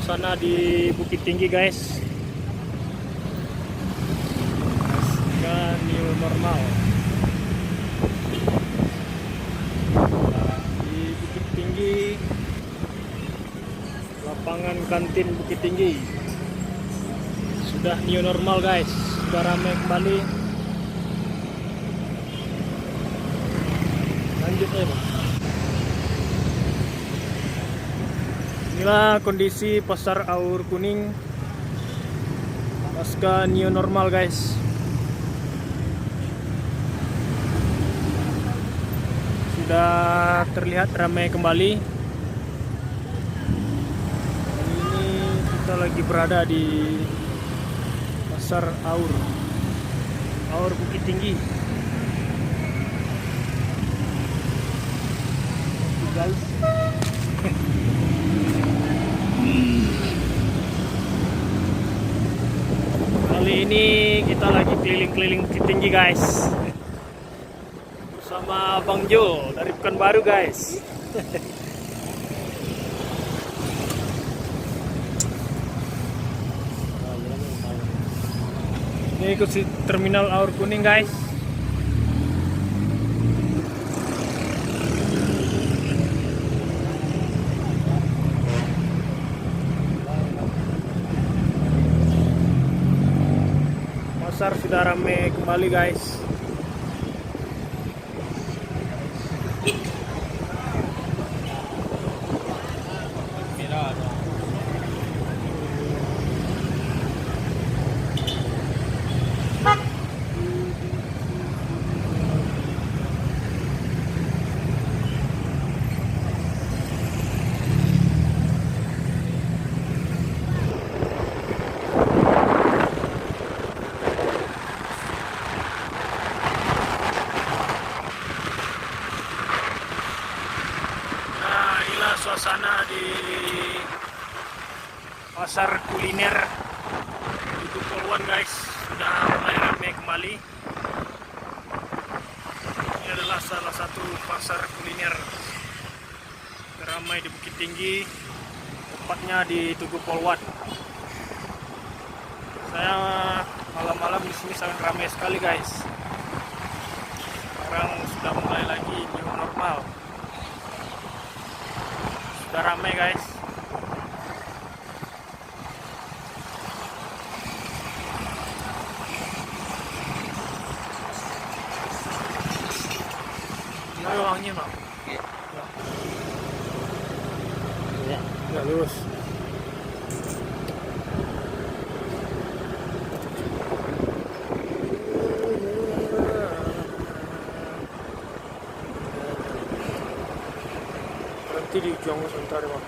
suasana di Bukit Tinggi guys. Pasca new normal di Bukit Tinggi, lapangan kantin Bukit Tinggi sudah new normal guys, sudah ramai kembali. Lanjut ya bang. Inilah kondisi pasar Aur Kuning pasca new normal guys. Sudah terlihat ramai kembali. Ini kita lagi berada di pasar Aur Bukit Tinggi. Guys. Kali ini kita lagi keliling-keliling Bukit Tinggi guys, bersama Bang Jo dari Pekanbaru guys. Ini ikut si terminal Aur Kuning guys. Pasar sudah ramai kembali guys. Suasana di pasar kuliner di Tukul guys, sudah mulai ramai kembali. Ini adalah salah satu pasar kuliner teramai di Bukit Tinggi, tepatnya di Tugu Polwan. Saya malam-malam di sini sangat ramai sekali guys. Sekarang sudah mulai lagi new normal. Sudah ramai guys. Ini uangnya bang. Ya, ya lurus. Di ujung sebentar bang,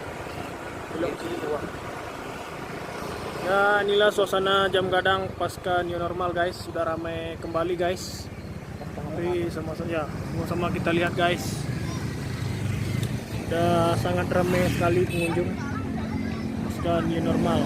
belum sini bang. Ya inilah suasana jam gadang pasca new normal guys, sudah ramai kembali guys. Mari sama-sama kita lihat guys, sudah sangat ramai sekali pengunjung pasca new normal.